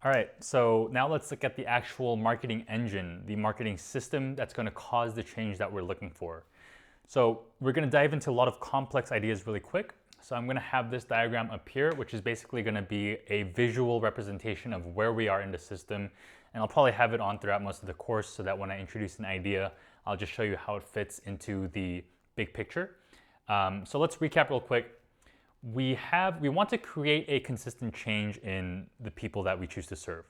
All right, so now let's look at the actual marketing engine, the marketing system that's going to cause the change that we're looking for. So we're going to dive into a lot of complex ideas really quick. So I'm going to have this diagram up here, which is basically going to be a visual representation of where we are in the system. And I'll probably have it on throughout most of the course so that when I introduce an idea, I'll just show you how it fits into the big picture. So let's recap real quick. We want to create a consistent change in the people that we choose to serve.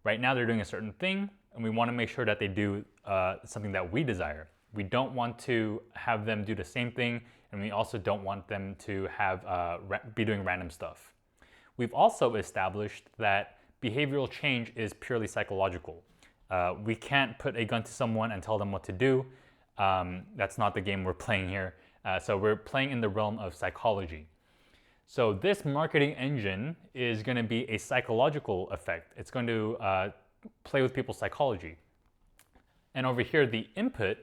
Right now they're doing a certain thing, and we want to make sure that they do something that we desire. We don't want to have them do the same thing, and we also don't want them to be doing random stuff. We've also established that behavioral change is purely psychological. We can't put a gun to someone and tell them what to do. That's not the game we're playing here. So we're playing in the realm of psychology. So this marketing engine is going to be a psychological effect. It's going to play with people's psychology. And over here, the input,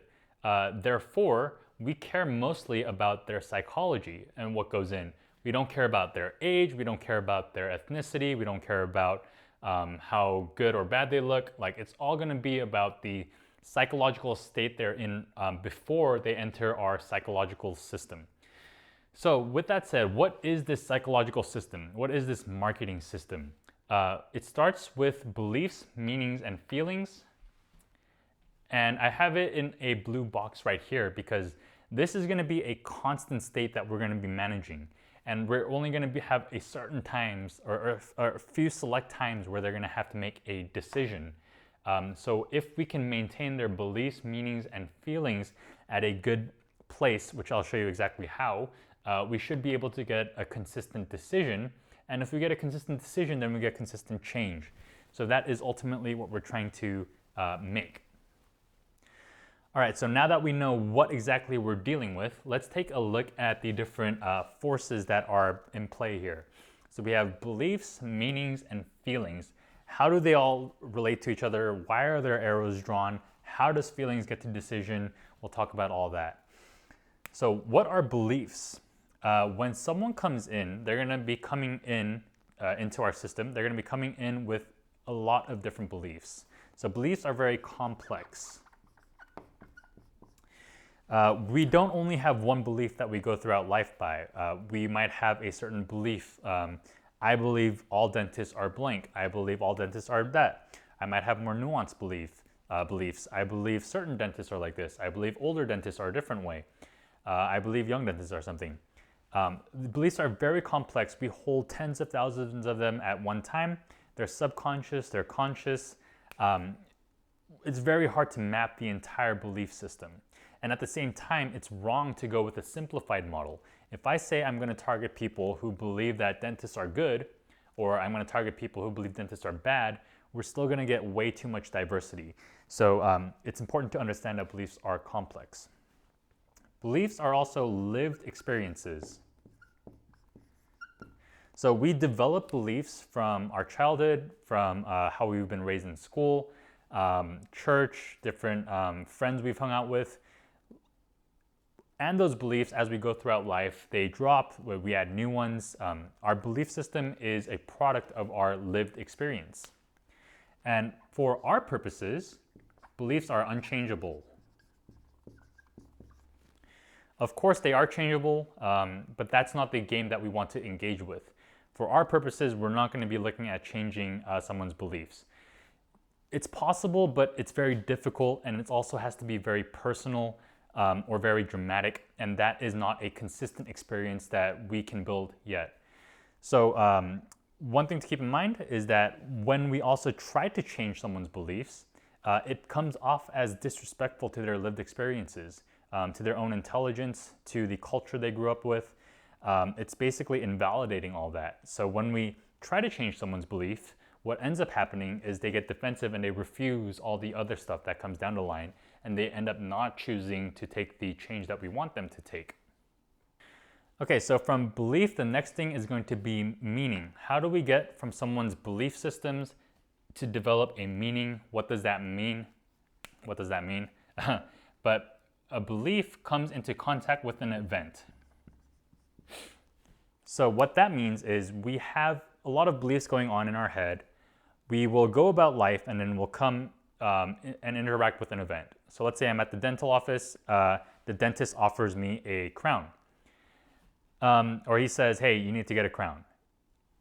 therefore, we care mostly about their psychology and what goes in. We don't care about their age. We don't care about their ethnicity. We don't care about how good or bad they look. Like, it's all going to be about the psychological state they're in before they enter our psychological system. So with that said, what is this psychological system? What is this marketing system? It starts with beliefs, meanings, and feelings. And I have it in a blue box right here because this is going to be a constant state that we're going to be managing. And we're only going to have a certain times or a few select times where they're going to have to make a decision. So if we can maintain their beliefs, meanings, and feelings at a good place, which I'll show you exactly how, we should be able to get a consistent decision. And if we get a consistent decision, then we get consistent change. So that is ultimately what we're trying to make. All right, so now that we know what exactly we're dealing with, let's take a look at the different forces that are in play here. So we have beliefs, meanings, and feelings. How do they all relate to each other? Why are there arrows drawn? How does feelings get to decision? We'll talk about all that. So what are beliefs? When someone comes in, they're going to be coming in into our system. They're going to be coming in with a lot of different beliefs. So beliefs are very complex. We don't only have one belief that we go throughout life by. We might have a certain belief. I believe all dentists are blank. I believe all dentists are that. I might have more nuanced beliefs. I believe certain dentists are like this. I believe older dentists are a different way. I believe young dentists are something. The beliefs are very complex. We hold tens of thousands of them at one time. They're subconscious, they're conscious. It's very hard to map the entire belief system. And at the same time, it's wrong to go with a simplified model. If I say I'm going to target people who believe that dentists are good, or I'm going to target people who believe dentists are bad, we're still going to get way too much diversity. So it's important to understand that beliefs are complex. Beliefs are also lived experiences. So we develop beliefs from our childhood, from how we've been raised in school, church, different friends we've hung out with. And those beliefs, as we go throughout life, they drop, we add new ones. Our belief system is a product of our lived experience. And for our purposes, beliefs are unchangeable. Of course, they are changeable, but that's not the game that we want to engage with. For our purposes, we're not going to be looking at changing someone's beliefs. It's possible, but it's very difficult, and it also has to be very personal or very dramatic, and that is not a consistent experience that we can build yet. So one thing to keep in mind is that when we also try to change someone's beliefs, it comes off as disrespectful to their lived experiences, to their own intelligence, to the culture they grew up with. It's basically invalidating all that. So when we try to change someone's belief, what ends up happening is they get defensive and they refuse all the other stuff that comes down the line, and they end up not choosing to take the change that we want them to take. Okay, so from belief, the next thing is going to be meaning. How do we get from someone's belief systems to develop a meaning? What does that mean? What does that mean? But a belief comes into contact with an event. So what that means is we have a lot of beliefs going on in our head, we will go about life and then we'll come and interact with an event. So let's say I'm at the dental office, the dentist offers me a crown. Or he says, hey, you need to get a crown.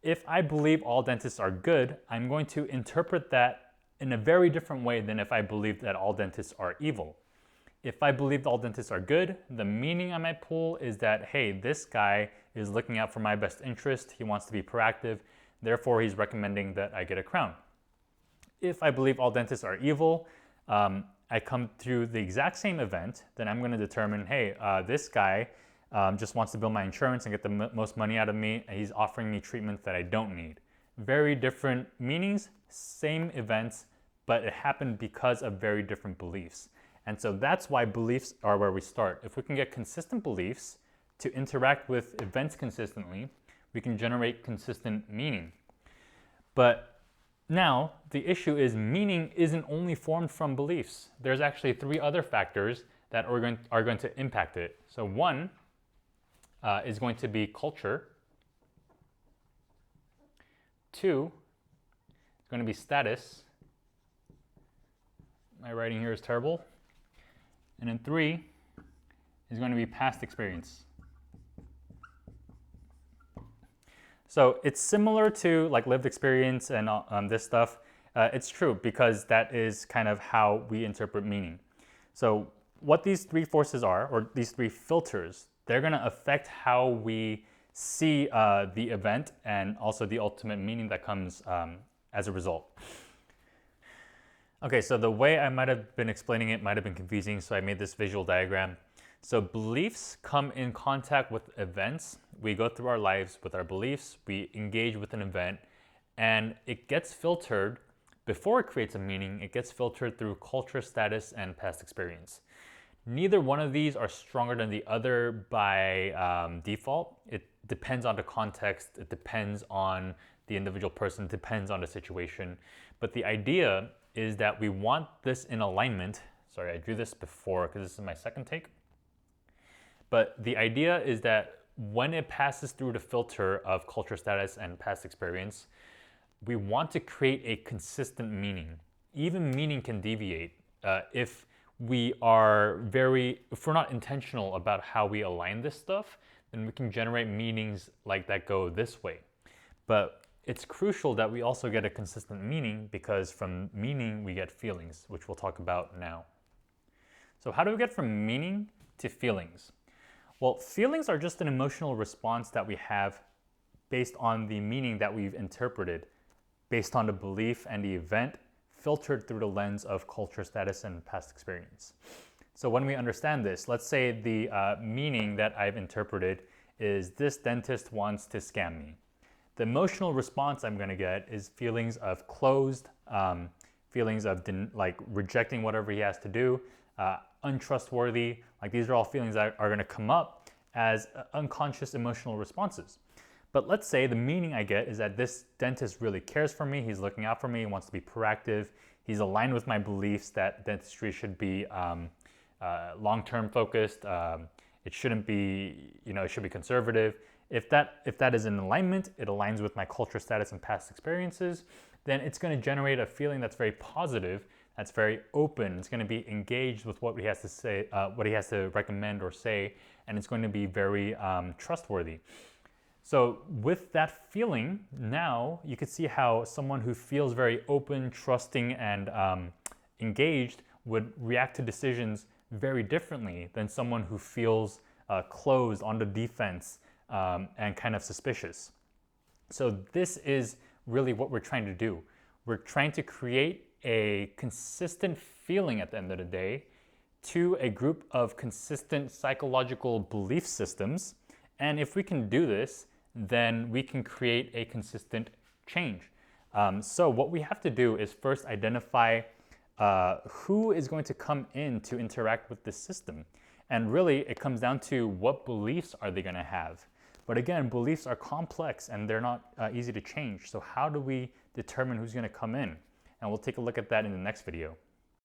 If I believe all dentists are good, I'm going to interpret that in a very different way than if I believe that all dentists are evil. If I believe all dentists are good, the meaning I might pull is that, hey, this guy is looking out for my best interest. He wants to be proactive. Therefore, he's recommending that I get a crown. If I believe all dentists are evil, I come through the exact same event, then I'm going to determine, hey, this guy just wants to build my insurance and get the most money out of me, and he's offering me treatment that I don't need. Very different meanings, same events, but it happened because of very different beliefs. And so that's why beliefs are where we start. If we can get consistent beliefs to interact with events consistently, we can generate consistent meaning. But now the issue is meaning isn't only formed from beliefs. There's actually 3 other factors that are going to impact it. So one is going to be culture. 2 is going to be status. My writing here is terrible. And then 3 is going to be past experience. So it's similar to like lived experience and this stuff. It's true because that is kind of how we interpret meaning. So what these 3 forces are, or these 3 filters, they're going to affect how we see the event and also the ultimate meaning that comes as a result. Okay, so the way I might have been explaining it might have been confusing, so I made this visual diagram. So beliefs come in contact with events. We go through our lives with our beliefs, we engage with an event, and it gets filtered. Before it creates a meaning, it gets filtered through culture, status, and past experience. Neither one of these are stronger than the other by default. It depends on the context, it depends on the individual person, it depends on the situation. But the idea is that we want this in alignment. Sorry, I drew this before because this is my second take. But the idea is that when it passes through the filter of culture, status, and past experience, we want to create a consistent meaning. Even meaning can deviate if we're not intentional about how we align this stuff, then we can generate meanings like that go this way. But it's crucial that we also get a consistent meaning, because from meaning we get feelings, which we'll talk about now. So how do we get from meaning to feelings? Well, feelings are just an emotional response that we have based on the meaning that we've interpreted, based on the belief and the event, filtered through the lens of culture, status, and past experience. So when we understand this, let's say the meaning that I've interpreted is this dentist wants to scam me. The emotional response I'm going to get is feelings of closed, feelings of like rejecting whatever he has to do, untrustworthy. Like these are all feelings that are going to come up as unconscious emotional responses. But let's say the meaning I get is that this dentist really cares for me, he's looking out for me, he wants to be proactive, he's aligned with my beliefs that dentistry should be long-term focused, it shouldn't be, it should be conservative. If that is in alignment, it aligns with my culture, status, and past experiences, then it's going to generate a feeling that's very positive, that's very open. It's going to be engaged with what he has to say, what he has to recommend or say, and it's going to be very trustworthy. So with that feeling, now you can see how someone who feels very open, trusting, and engaged would react to decisions very differently than someone who feels closed, on the defense, and kind of suspicious. So this is really what we're trying to do. We're trying to create a consistent feeling at the end of the day to a group of consistent psychological belief systems. And if we can do this, then we can create a consistent change. So what we have to do is first identify who is going to come in to interact with this system. And really, it comes down to what beliefs are they going to have. But again, beliefs are complex and they're not easy to change. So how do we determine who's going to come in? And we'll take a look at that in the next video.